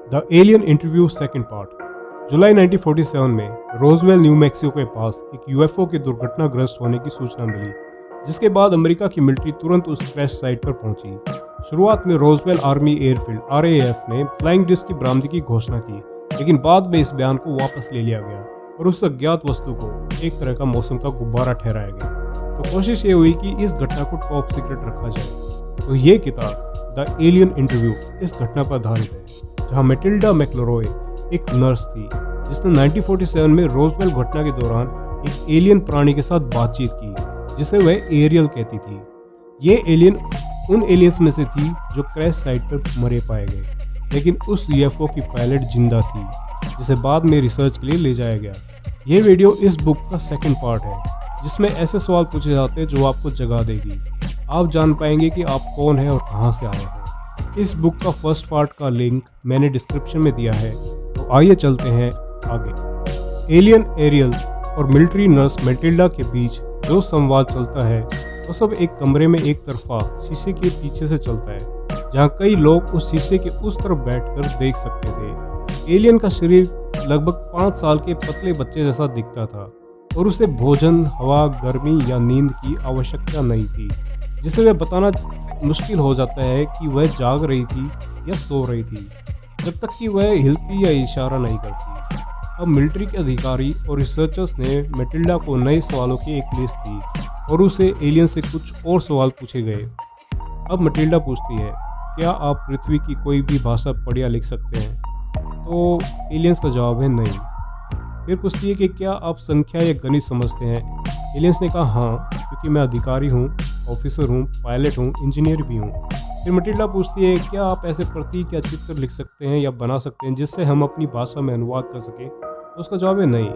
The alien interview second part. जुलाई 1947 में Roosevelt new Mexico के पास एक यूएफओ के दुर्घटनाग्रस्त होने की सूचना मिली, जिसके बाद अमेरिका की मिलिट्री तुरंत उस क्रैश साइट पर पहुंची। शुरुआत में रोजवेल आर्मी एयरफील्ड (आरएएफ) ने फ्लाइंग डिस्क की बरामदगी की घोषणा की, लेकिन बाद में इस बयान को वापस ले लिया गया और उस अज्ञात वस्तु को एक तरह का मौसम का गुब्बारा ठहराया गया। तो कोशिश ये हुई कि इस घटना को टॉप सीक्रेट रखा जाए। तो ये किताब द एलियन इंटरव्यू इस घटना पर आधारित है, जहां मैटिल्डा मैक्लरॉय एक नर्स थी जिसने 1947 में रोजवेल घटना के दौरान एक एलियन प्राणी के साथ बातचीत की, जिसे वह एरियल कहती थी। ये एलियन उन एलियंस में से थी जो क्रैश साइट पर मरे पाए गए, लेकिन उस यूएफओ की पायलट जिंदा थी, जिसे बाद में रिसर्च के लिए ले जाया गया। यह वीडियो इस बुक का सेकंड पार्ट है, जिसमें ऐसे सवाल पूछे जाते हैं जो आपको जगा देगी। आप जान पाएंगे कि आप कौन हैं और कहां से आए हैं। इस बुक का फर्स्ट पार्ट का लिंक मैंने डिस्क्रिप्शन में दिया है, तो आइए चलते हैं आगे। एलियन एरियल और मिलिट्री नर्स मैटिल्डा के बीच जो संवाद चलता है वो सब एक कमरे में एक तरफा शीशे के पीछे से चलता है, जहां कई लोग उस शीशे के उस तरफ बैठकर देख सकते थे। एलियन का शरीर लगभग 5 साल के पतले बच्चे जैसा दिखता था और उसे भोजन, हवा, गर्मी या नींद की आवश्यकता नहीं थी, जिसे वह बताना मुश्किल हो जाता है कि वह जाग रही थी या सो रही थी, जब तक कि वह हिलती या इशारा नहीं करती। अब मिलिट्री के अधिकारी और रिसर्चर्स ने मैटिल्डा को नए सवालों की एक लिस्ट दी और उसे एलियन से कुछ और सवाल पूछे गए। अब मैटिल्डा पूछती है, क्या आप पृथ्वी की कोई भी भाषा पढ़ या लिख सकते हैं? तो एलियंस का जवाब है नहीं। फिर पूछती है कि क्या आप संख्या या गणित समझते हैं? एलियंस ने कहा हाँ, क्योंकि मैं अधिकारी हूँ, ऑफिसर हूँ, पायलट हूँ, इंजीनियर भी हूँ। फिर मैटिल्डा पूछती है, क्या आप ऐसे प्रतीक या चित्र लिख सकते हैं या बना सकते हैं जिससे हम अपनी भाषा में अनुवाद कर सकें? तो उसका जवाब है नहीं।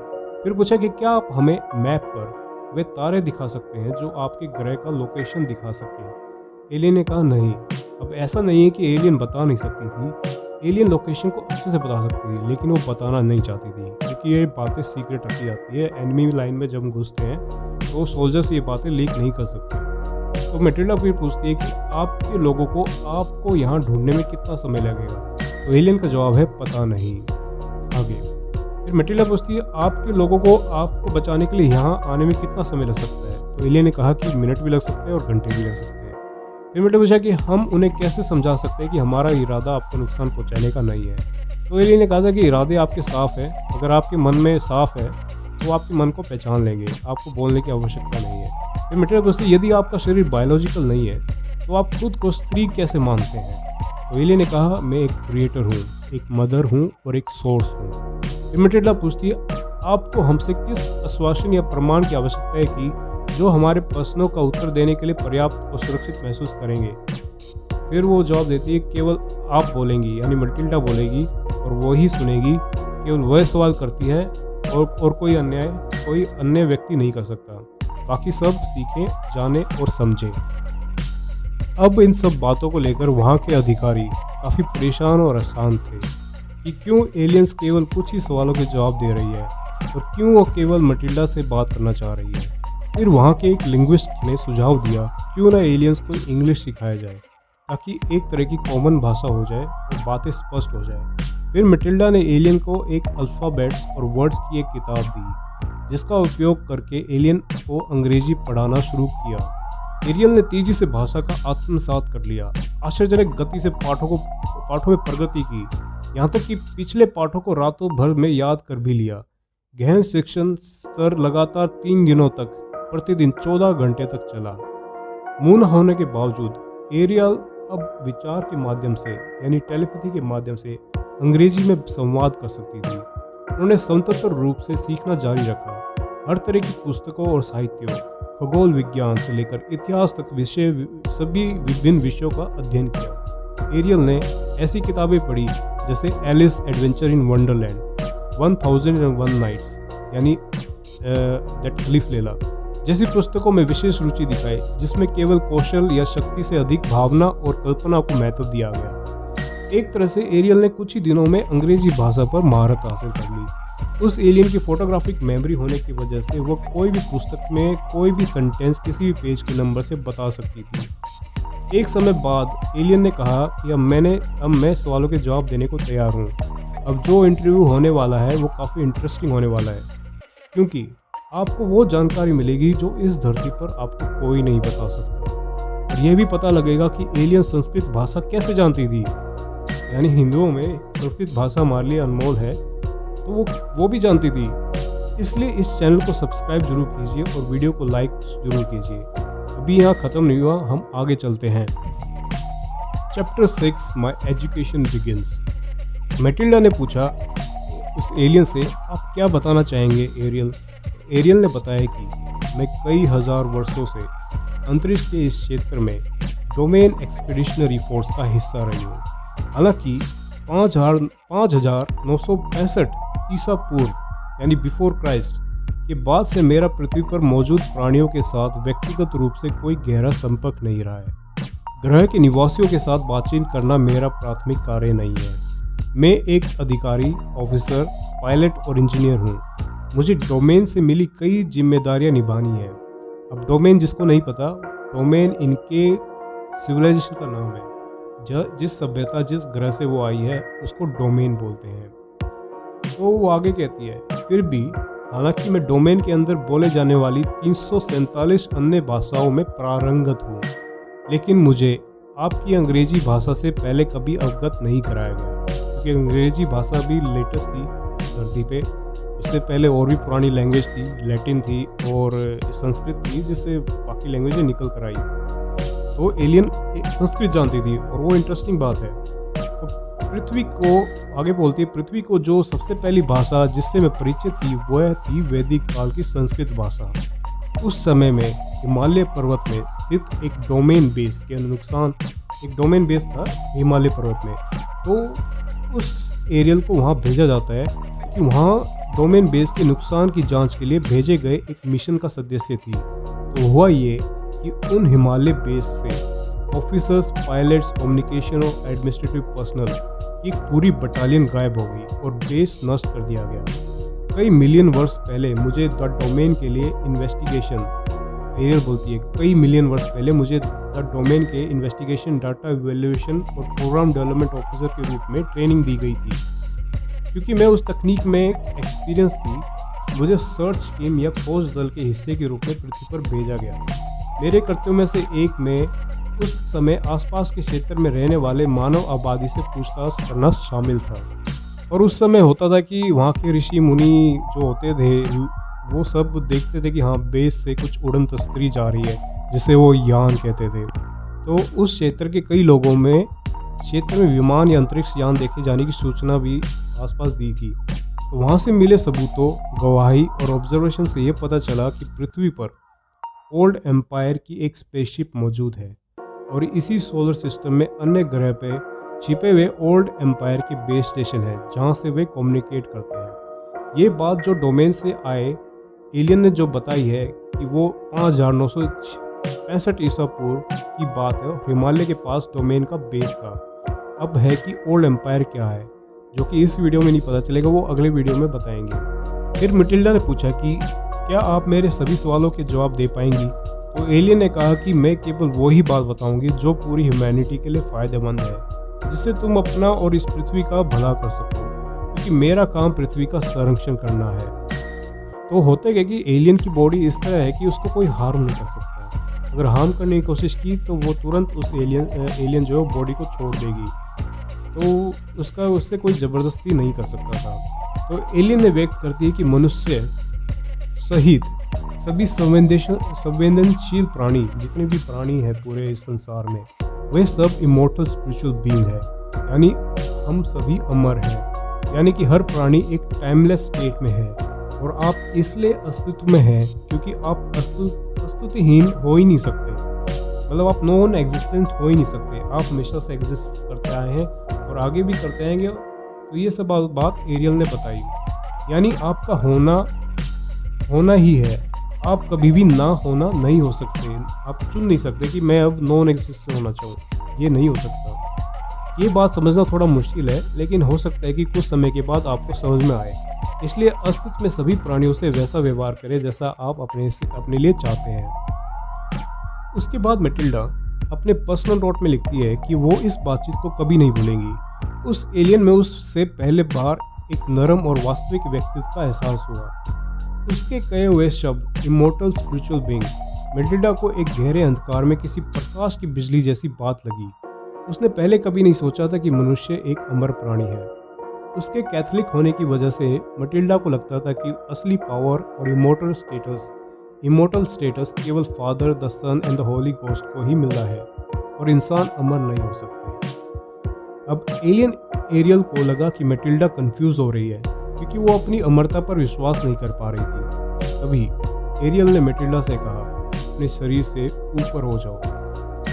फिर पूछा कि क्या आप हमें मैप पर वे तारे दिखा सकते हैं जो आपके ग्रह का लोकेशन दिखा सकें? एलियन ने कहा नहीं। अब ऐसा नहीं है कि एलियन बता नहीं सकती थी, एलियन लोकेशन को अच्छे से बता सकती थी, लेकिन वो बताना नहीं चाहती थी, क्योंकि ये बातें सीक्रेट रखी जाती है। एनिमी लाइन में जब हम घुसते हैं तो सोल्जर्स ये बातें लीक नहीं कर सकते। तो मैटिल्डा फिर पूछती है कि आपके लोगों को आपको यहाँ ढूंढने में कितना समय लगेगा? तो एलियन का जवाब है पता नहीं। आगे फिर मैटिल्डा पूछती है, आपके लोगों को आपको बचाने के लिए यहाँ आने में कितना समय लग सकता है? तो एलियन ने कहा कि मिनट भी लग सकते हैं और घंटे भी लग सकते हैं। फिर मैटिल्डा पूछा कि हम उन्हें कैसे समझा सकते हैं कि हमारा इरादा आपको नुकसान पहुँचाने का नहीं है? तो एलियन ने कहा था कि इरादे आपके साफ है, अगर आपके मन में साफ है तो आपके मन को पहचान लेंगे, आपको बोलने की आवश्यकता नहीं है। फिर मैटिल्डा पूछती है, यदि आपका शरीर बायोलॉजिकल नहीं है तो आप खुद को स्त्री कैसे मानते हैं? तो एलियन ने कहा, मैं एक क्रिएटर हूँ, एक मदर हूँ और एक सोर्स हूँ। फिर मैटिल्डा पूछती है, आपको हमसे किस आश्वासन या प्रमाण की आवश्यकता है कि जो हमारे प्रश्नों का उत्तर देने के लिए पर्याप्त और सुरक्षित महसूस करेंगे? फिर वो जवाब देती है, केवल आप बोलेंगी, यानी मैटिल्डा बोलेगी और वो ही सुनेगी। केवल वह सवाल करती है और कोई अन्य व्यक्ति नहीं कर सकता। बाकी सब सीखें, जाने और समझें। अब इन सब बातों को लेकर वहाँ के अधिकारी काफ़ी परेशान और अशांत थे कि क्यों एलियंस केवल कुछ ही सवालों के जवाब दे रही है और क्यों वो केवल मैटिल्डा से बात करना चाह रही है। फिर वहाँ के एक लिंग्विस्ट ने सुझाव दिया, क्यों ना एलियंस को इंग्लिश सिखाया जाए, ताकि एक तरह की कॉमन भाषा हो जाए और बातें स्पष्ट हो जाए। फिर मैटिल्डा ने एलियन को एक अल्फ़ाबेट्स और वर्ड्स की एक किताब दी, जिसका उपयोग करके एलियन को अंग्रेजी पढ़ाना शुरू किया। एरियल ने तेजी से भाषा का आत्मसात कर लिया, आश्चर्यजनक गति से पाठों में प्रगति की, यहाँ तक कि पिछले पाठों को रातों भर में याद कर भी लिया। गहन शिक्षण स्तर लगातार 3 दिनों तक प्रतिदिन 14 घंटे तक चला। मुंह न होने के बावजूद एरियल अब विचार के माध्यम से, यानी टेलीपैथी के माध्यम से अंग्रेजी में संवाद कर सकती थी। उन्होंने स्वतंत्र रूप से सीखना जारी रखा, हर तरह की पुस्तकों और साहित्यों, खगोल विज्ञान से लेकर इतिहास तक सभी विभिन्न विषयों का अध्ययन किया। एरियल ने ऐसी किताबें पढ़ी जैसे Alice adventure in Wonderland, 1001 Nights, यानी दैट खलीफ लेला जैसी पुस्तकों में विशेष रुचि दिखाई, जिसमें केवल कौशल या शक्ति से अधिक भावना और कल्पना को महत्व दिया गया। एक तरह से एरियल ने कुछ ही दिनों में अंग्रेजी भाषा पर महारत हासिल कर ली। उस एलियन की फोटोग्राफिक मेमोरी होने की वजह से वो कोई भी पुस्तक में कोई भी सेंटेंस किसी भी पेज के नंबर से बता सकती थी। एक समय बाद एलियन ने कहा कि अब मैं सवालों के जवाब देने को तैयार हूँ। अब जो इंटरव्यू होने वाला है वो काफ़ी इंटरेस्टिंग होने वाला है, क्योंकि आपको वो जानकारी मिलेगी जो इस धरती पर आपको कोई नहीं बता सकता। और यह भी पता लगेगा कि एलियन संस्कृत भाषा कैसे जानती थी। यानी हिंदुओं में संस्कृत भाषा हमारे लिए अनमोल है, तो वो भी जानती थी। इसलिए इस चैनल को सब्सक्राइब जरूर कीजिए और वीडियो को लाइक जरूर कीजिए। अभी यहाँ ख़त्म नहीं हुआ, हम आगे चलते हैं। Chapter 6 my education begins. Matilda ने पूछा उस एलियन से, आप क्या बताना चाहेंगे एरियल? एरियल ने बताया कि मैं कई हजार वर्षों से अंतरिक्ष के इस क्षेत्र में डोमेन एक्सपीडिशनरी फोर्स का हिस्सा रही हूँ। हालांकि 5965 ईसा पूर्व यानी बिफोर क्राइस्ट के बाद से मेरा पृथ्वी पर मौजूद प्राणियों के साथ व्यक्तिगत रूप से कोई गहरा संपर्क नहीं रहा है। ग्रह के निवासियों के साथ बातचीत करना मेरा प्राथमिक कार्य नहीं है। मैं एक अधिकारी, ऑफिसर, पायलट और इंजीनियर हूँ। मुझे डोमेन से मिली कई जिम्मेदारियां निभानी है। अब डोमेन जिसको नहीं पता, डोमेन इनके सिविलाइजेशन का नाम है। जिस सभ्यता, जिस ग्रह से वो आई है उसको डोमेन बोलते हैं। तो वो आगे कहती है, फिर भी हालांकि मैं डोमेन के अंदर बोले जाने वाली 347 अन्य भाषाओं में पारंगत हूँ, लेकिन मुझे आपकी अंग्रेजी भाषा से पहले कभी अवगत नहीं कराया गया, क्योंकि अंग्रेजी भाषा भी लेटेस्ट थी धरती पे। उससे पहले और भी पुरानी लैंग्वेज थी, लैटिन थी और संस्कृत थी, जिससे बाकी लैंग्वेजें निकल कर आई। तो एलियन संस्कृत जानती थी और वो इंटरेस्टिंग बात है। तो पृथ्वी को आगे बोलती है, पृथ्वी को जो सबसे पहली भाषा जिससे मैं परिचित थी वह थी वैदिक काल की संस्कृत भाषा। उस समय में हिमालय पर्वत में स्थित एक डोमेन बेस के नुकसान, एक डोमेन बेस था हिमालय पर्वत में, तो उस एरियल को वहाँ भेजा जाता है कि वहाँ डोमेन बेस के नुकसान की जांच के लिए भेजे गए एक मिशन का सदस्य थी। तो हुआ ये कि उन हिमालय बेस से ऑफिसर्स, पायलट्स, कम्युनिकेशन और एडमिनिस्ट्रेटिव पर्सनल की एक पूरी बटालियन गायब हो गई और बेस नष्ट कर दिया गया। कई मिलियन वर्ष पहले मुझे द डोमेन के लिए इन्वेस्टिगेशन, एरियल बोलती है, कई मिलियन वर्ष पहले मुझे द डोमेन के इन्वेस्टिगेशन, डाटा इवैल्यूएशन और प्रोग्राम डेवलपमेंट ऑफिसर के रूप में ट्रेनिंग दी गई थी। क्योंकि मैं उस तकनीक में एक्सपीरियंस थी, मुझे सर्च टीम या खोज दल के हिस्से के रूप में पृथ्वी पर भेजा गया। मेरे कर्तव्यों में से एक में उस समय आसपास के क्षेत्र में रहने वाले मानव आबादी से पूछताछ करना शामिल था। और उस समय होता था कि वहाँ के ऋषि मुनि जो होते थे वो सब देखते थे कि हाँ, बेस से कुछ उड़न तस्तरी जा रही है, जिसे वो यान कहते थे। तो उस क्षेत्र के कई लोगों में क्षेत्र में विमान या अंतरिक्ष यान देखे जाने की सूचना भी आसपास दी थी। तो वहाँ से मिले सबूतों, गवाही और ऑब्जर्वेशन से ये पता चला कि पृथ्वी पर ओल्ड एम्पायर की एक स्पेसशिप मौजूद है और इसी सोलर सिस्टम में अन्य ग्रह पे छिपे हुए ओल्ड एम्पायर के बेस स्टेशन है, जहाँ से वे कम्युनिकेट करते हैं। ये बात जो डोमेन से आए एलियन ने जो बताई है कि वो 5965 ईसा पूर्व की बात है और हिमालय के पास डोमेन का बेस था। अब है कि ओल्ड एम्पायर क्या है, जो कि इस वीडियो में नहीं पता चलेगा, वो अगले वीडियो में बताएंगे। फिर मैटिल्डा ने पूछा कि क्या आप मेरे सभी सवालों के जवाब दे पाएंगी? तो एलियन ने कहा कि मैं केवल वही बात बताऊंगी जो पूरी ह्यूमैनिटी के लिए फ़ायदेमंद है, जिससे तुम अपना और इस पृथ्वी का भला कर सको, क्योंकि मेरा काम पृथ्वी का संरक्षण करना है। तो होता है कि एलियन की बॉडी इस तरह है कि उसको कोई हार्म नहीं कर सकता। अगर हार्म करने की कोशिश की तो वो तुरंत उस एलियन जो है बॉडी को छोड़ देगी, तो उससे कोई ज़बरदस्ती नहीं कर सकता था। तो एलियन ने व्यक्त करती है कि मनुष्य सहित सभी संवेदनशील प्राणी, जितने भी प्राणी हैं पूरे इस संसार में, वे सब इमोर्टल स्पिरिचुअल बीइंग है, यानी हम सभी अमर हैं। यानी कि हर प्राणी एक टाइमलेस स्टेट में है और आप इसलिए अस्तित्व में हैं क्योंकि आप अस्तित्वहीन हो ही नहीं सकते। मतलब आप नॉन एग्जिस्टेंट हो ही नहीं सकते, आप हमेशा से एग्जिस्ट करते आए हैं और आगे भी करते आएंगे। तो ये सब बात एरियल ने बताई, यानी आपका होना ही है, आप कभी भी ना होना नहीं हो सकते। आप चुन नहीं सकते कि मैं अब नॉन एग्जिस्टेंट होना चाहूँ, ये नहीं हो सकता। ये बात समझना थोड़ा मुश्किल है, लेकिन हो सकता है कि कुछ समय के बाद आपको समझ में आए। इसलिए अस्तित्व में सभी प्राणियों से वैसा व्यवहार करें जैसा आप अपने लिए चाहते हैं। उसके बाद मैटिल्डा अपने पर्सनल नोट में लिखती है कि वो इस बातचीत को कभी नहीं भूलेंगी। उस एलियन में उससे पहले बार एक नरम और वास्तविक व्यक्तित्व का एहसास हुआ। उसके कहे हुए शब्द इमोर्टल स्पिरिचुअल बीइंग मैटिल्डा को एक गहरे अंधकार में किसी प्रकाश की बिजली जैसी बात लगी। उसने पहले कभी नहीं सोचा था कि मनुष्य एक अमर प्राणी है। उसके कैथोलिक होने की वजह से मैटिल्डा को लगता था कि असली पावर और इमोर्टल स्टेटस केवल Father, the Son and the Holy Ghost को ही मिलता है और इंसान अमर नहीं हो सकते। अब एलियन एरियल को लगा कि मैटिल्डा कंफ्यूज हो रही है क्योंकि वो अपनी अमरता पर विश्वास नहीं कर पा रही थी। तभी एरियल ने मैटिल्डा से कहा, अपने शरीर से ऊपर हो जाओ।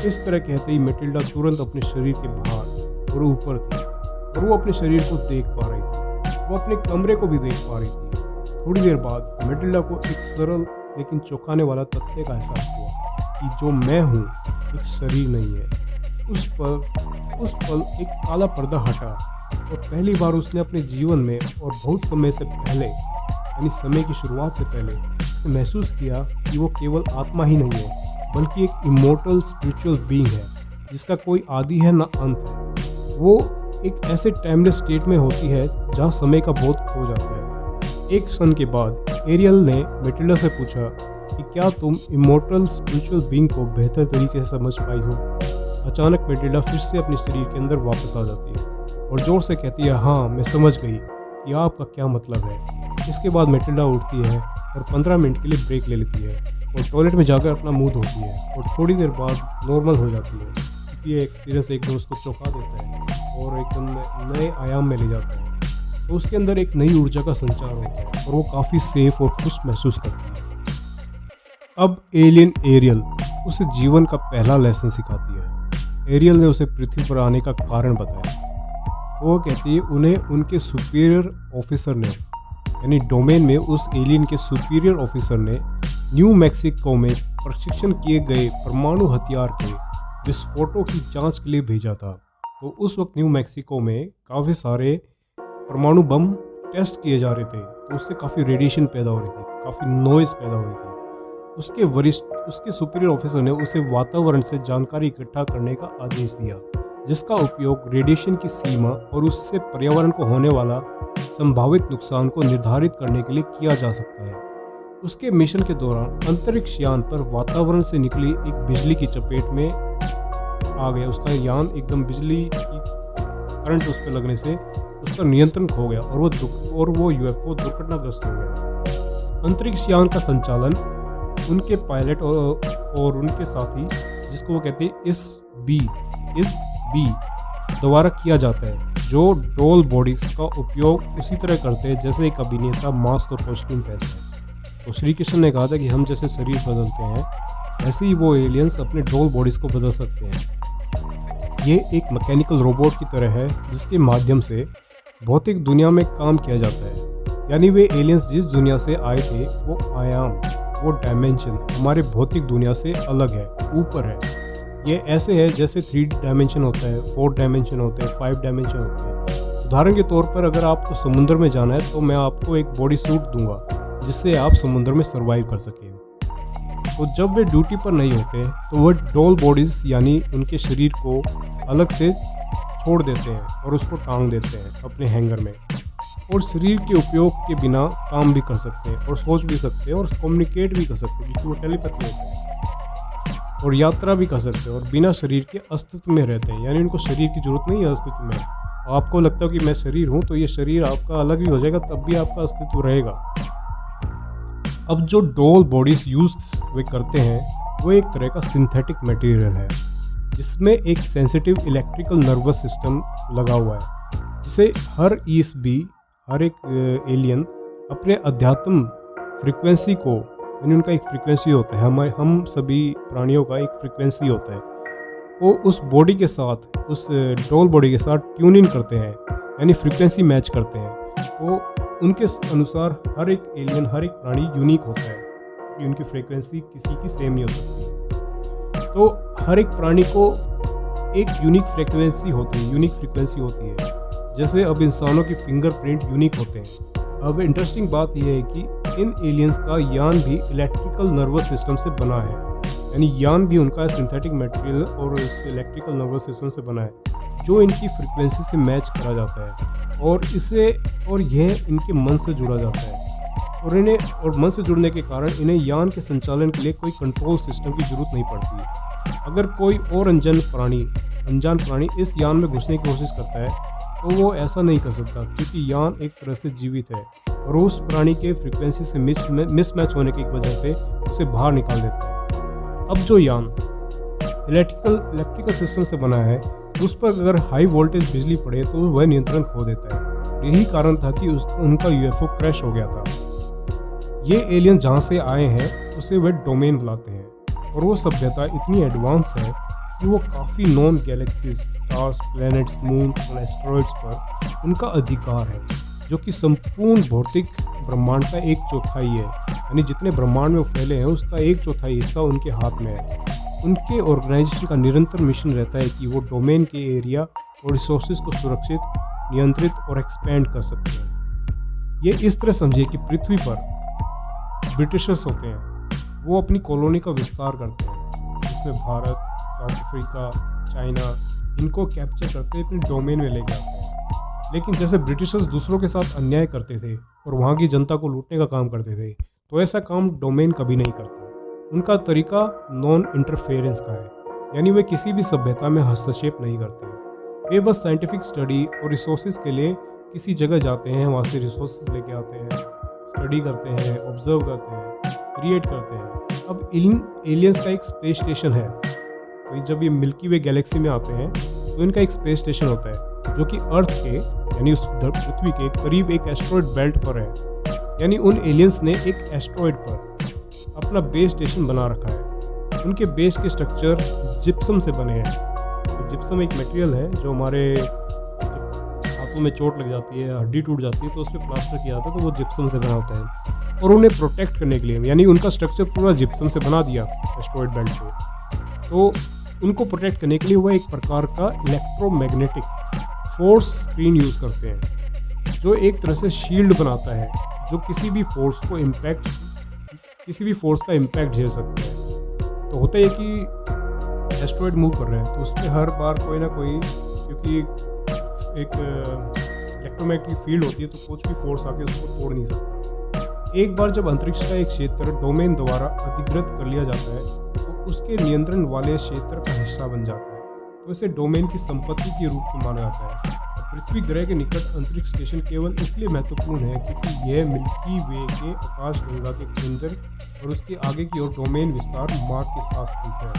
इस तरह कहते ही मैटिल्डा तुरंत अपने शरीर के बाहर और ऊपर थी और वो अपने शरीर को देख पा रही थी। वो अपने कमरे को भी देख पा रही थी। थोड़ी देर बाद मैटिल्डा को एक सरल लेकिन चौंकाने वाला तथ्य का एहसास हुआ कि जो मैं हूँ एक शरीर नहीं है। उस पल एक काला पर्दा हटा और पहली बार उसने अपने जीवन में और बहुत समय से पहले, यानी समय की शुरुआत से पहले, उसने महसूस किया कि वो केवल आत्मा ही नहीं है बल्कि एक इमोर्टल स्पिरिचुअल बीइंग है जिसका कोई आदि है ना अंत है। वो एक ऐसे टाइमलेस स्टेट में होती है जहाँ समय का बोध खो जाता है। एक क्षण के बाद एरियल ने मैटिल्डा से पूछा कि क्या तुम इमोर्टल स्पिरिचुअल बीइंग को बेहतर तरीके से समझ पाई हो। अचानक मैटिल्डा फिर से अपने शरीर के अंदर वापस आ जाती है और जोर से कहती है, हाँ मैं समझ गई कि आपका क्या मतलब है। इसके बाद मैटिल्डा उठती है और 15 मिनट के लिए ब्रेक ले लेती है और टॉयलेट में जाकर अपना मुंह धोती है और थोड़ी देर बाद नॉर्मल हो जाती है क्योंकि ये एक्सपीरियंस एकदम उसको चौंका देता है और एकदम नए आयाम में ले जाता है। तो उसके अंदर एक नई ऊर्जा का संचार होता है और वो काफ़ी सेफ और खुश महसूस करती है। अब एलियन एरियल उसे जीवन का पहला लेसन सिखाती है। एरियल ने उसे पृथ्वी पर आने का कारण बताया। वो कहती है उन्हें उनके सुपीरियर ऑफिसर ने, यानी डोमेन में उस एलियन के सुपीरियर ऑफिसर ने न्यू मैक्सिको में प्रशिक्षण किए गए परमाणु हथियार के विस्फोटों की जांच के लिए भेजा था। तो उस वक्त न्यू मैक्सिको में काफ़ी सारे परमाणु बम टेस्ट किए जा रहे थे, तो उससे काफ़ी रेडिएशन पैदा हो रही थी, काफ़ी नॉइज़ पैदा हो रही थी। उसके सुपीरियर ऑफिसर ने उसे वातावरण से जानकारी इकट्ठा करने का आदेश दिया जिसका उपयोग रेडिएशन की सीमा और उससे पर्यावरण को होने वाला संभावित नुकसान को निर्धारित करने के लिए किया जा सकता है। उसके मिशन के दौरान अंतरिक्ष यान पर वातावरण से निकली एक बिजली की चपेट में आ गया। उसका यान एकदम बिजली की करंट उस पर लगने से उसका नियंत्रण खो गया और वो यूएफओ दुर्घटनाग्रस्त हो गया। अंतरिक्ष यान का संचालन उनके पायलट और उनके साथी, जिसको वो कहते हैं इस बी द्वारा किया जाता है, जो डोल बॉडीज का उपयोग उसी तरह करते हैं जैसे एक अभिनेता मास्क और कॉस्ट्यूम पहनता है। तो श्री कृष्ण ने कहा था कि हम जैसे शरीर बदलते हैं ऐसे ही वो एलियंस अपने डोल बॉडीज को बदल सकते हैं। ये एक मैकेनिकल रोबोट की तरह है जिसके माध्यम से भौतिक दुनिया में काम किया जाता है। यानी वे एलियंस जिस दुनिया से आए थे वो आयाम, वो डायमेंशन हमारे भौतिक दुनिया से अलग है, ऊपर है। ये ऐसे है जैसे 3 डायमेंशन होता है, 4 डायमेंशन होते हैं, 5 डायमेंशन होते हैं। उदाहरण के तौर पर अगर आपको समुद्र में जाना है तो मैं आपको एक बॉडी सूट दूंगा जिससे आप समुद्र में सर्वाइव कर सकें। तो जब वे ड्यूटी पर नहीं होते तो वह डोल बॉडीज यानी उनके शरीर को अलग से छोड़ देते हैं और उसको टांग देते हैं अपने हैंगर में, और शरीर के उपयोग के बिना काम भी कर सकते हैं और सोच भी सकते हैं और कम्युनिकेट भी कर सकते हैं क्योंकि वो टेलीपैथी होता है, और यात्रा भी कर सकते हैं और बिना शरीर के अस्तित्व में रहते हैं। यानी उनको शरीर की जरूरत नहीं है अस्तित्व में। आपको लगता है कि मैं शरीर हूँ तो ये शरीर आपका अलग भी हो जाएगा, तब भी आपका अस्तित्व रहेगा। अब जो डोल बॉडीज यूज वे करते हैं वो एक तरह का सिंथेटिक मटेरियल है जिसमें एक सेंसिटिव इलेक्ट्रिकल नर्वस सिस्टम लगा हुआ है, जिसे हर एक एलियन अपने अध्यात्म फ्रीक्वेंसी को, यानी उनका एक फ्रीक्वेंसी होता है, हम सभी प्राणियों का एक फ्रीक्वेंसी होता है, वो उस बॉडी के साथ, उस डोल बॉडी के साथ ट्यून इन करते हैं, यानी फ्रीक्वेंसी मैच करते हैं। तो उनके अनुसार हर एक एलियन, हर एक प्राणी यूनिक होता है कि उनकी फ्रीक्वेंसी किसी की सेम नहीं हो सकती। तो हर एक प्राणी को एक यूनिक फ्रीक्वेंसी होती है। जैसे अब इंसानों की फिंगरप्रिंट यूनिक होते हैं। अब इंटरेस्टिंग बात यह है कि इन एलियंस का यान भी इलेक्ट्रिकल नर्वस सिस्टम से बना है, यानी यान भी उनका सिंथेटिक मटेरियल और इलेक्ट्रिकल नर्वस सिस्टम से बना है जो इनकी फ्रिक्वेंसी से मैच करा जाता है और यह इनके मन से जुड़ा जाता है और मन से जुड़ने के कारण इन्हें यान के संचालन के लिए कोई कंट्रोल सिस्टम की जरूरत नहीं पड़ती। अगर कोई और अनजान प्राणी इस यान में घुसने की कोशिश करता है तो वो ऐसा नहीं कर सकता, क्योंकि यान एक तरह से जीवित है और उस प्राणी के फ्रिक्वेंसी से मिसमैच होने की वजह से उसे बाहर निकाल देता है। अब जो यान इलेक्ट्रिकल सिस्टम से बना है, उस पर अगर हाई वोल्टेज बिजली पड़े तो वह नियंत्रण खो देता है। यही कारण था कि उनका यूएफओ क्रैश हो गया था। ये एलियन जहाँ से आए हैं उसे वे डोमेन बुलाते हैं और वो सभ्यता इतनी एडवांस है कि वो काफ़ी non galaxies, stars, planets, moon और एस्टेरॉइड्स पर उनका अधिकार है, जो कि संपूर्ण भौतिक ब्रह्मांड का 1/4 है। यानी जितने ब्रह्मांड में वो फैले हैं उसका 1/4 हिस्सा उनके हाथ में है। उनके ऑर्गेनाइजेशन का निरंतर मिशन रहता है कि वो डोमेन के एरिया और रिसोर्सेज को सुरक्षित, नियंत्रित और एक्सपेंड कर सकते हैं। ये इस तरह समझिए कि पृथ्वी पर ब्रिटिशर्स होते हैं, वो अपनी कॉलोनी का विस्तार करते हैं, जिसमें भारत, साउथ अफ्रीका, चाइना इनको कैप्चर करते अपने डोमेन में लेके आते हैं। लेकिन जैसे ब्रिटिशर्स दूसरों के साथ अन्याय करते थे और वहाँ की जनता को लूटने का काम करते थे, तो ऐसा काम डोमेन कभी नहीं करता। उनका तरीका नॉन इंटरफेरेंस का है, यानी वे किसी भी सभ्यता में हस्तक्षेप नहीं करते। वे बस साइंटिफिक स्टडी और रिसोर्सेज के लिए किसी जगह जाते हैं, वहाँ से रिसोर्सेज लेके आते हैं, स्टडी करते हैं, ऑब्जर्व करते हैं, क्रिएट करते हैं। अब इन एलियंस का एक स्पेस स्टेशन है, तो जब ये मिल्की वे गैलेक्सी में आते हैं तो इनका एक स्पेस स्टेशन होता है जो कि अर्थ के यानी उस पृथ्वी के करीब एक एस्ट्रॉयड बेल्ट पर है। यानी उन एलियंस ने एक एस्ट्रॉयड पर अपना बेस स्टेशन बना रखा है। उनके बेस के स्ट्रक्चर जिप्सम से बने हैं। तो जिप्सम एक मटेरियल है जो हमारे हाथों में चोट लग जाती है, हड्डी टूट जाती है तो उस पर प्लास्टर किया जाता है, तो वो जिप्सम से बना होता है। और उन्हें प्रोटेक्ट करने के लिए यानी उनका स्ट्रक्चर पूरा जिप्सम से बना दिया एस्ट्रॉयड बेल्ट को, तो उनको प्रोटेक्ट करने के लिए वो एक प्रकार का इलेक्ट्रोमैग्नेटिक फोर्स स्क्रीन यूज़ करते हैं, जो एक तरह से शील्ड बनाता है जो किसी भी फोर्स का इम्पैक्ट झेल सकता है। तो होता है कि एस्ट्रॉयड मूव कर रहे हैं तो उस पर हर बार कोई ना कोई, क्योंकि एक इलेक्ट्रोमैग्नेटिक फील्ड होती है तो कुछ भी फोर्स आके उसको तोड़ नहीं सकता। एक बार जब अंतरिक्ष का एक क्षेत्र डोमेन द्वारा अधिकृत कर लिया जाता है तो उसके नियंत्रण वाले क्षेत्र का हिस्सा बन जाता है, तो इसे डोमेन की संपत्ति के रूप में माना जाता है। पृथ्वी ग्रह के निकट अंतरिक्ष स्टेशन केवल इसलिए महत्वपूर्ण है क्योंकि यह मिल्की वे के आकाशगंगा के केंद्र और उसके आगे की ओर डोमेन विस्तार मार्ग के साथ स्थित है।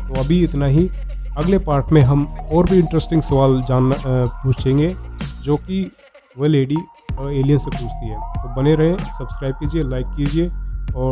तो अभी इतना ही। अगले पार्ट में हम और भी इंटरेस्टिंग सवाल पूछेंगे जो कि वह लेडी एलियन से पूछती है। तो बने रहें, सब्सक्राइब कीजिए, लाइक कीजिए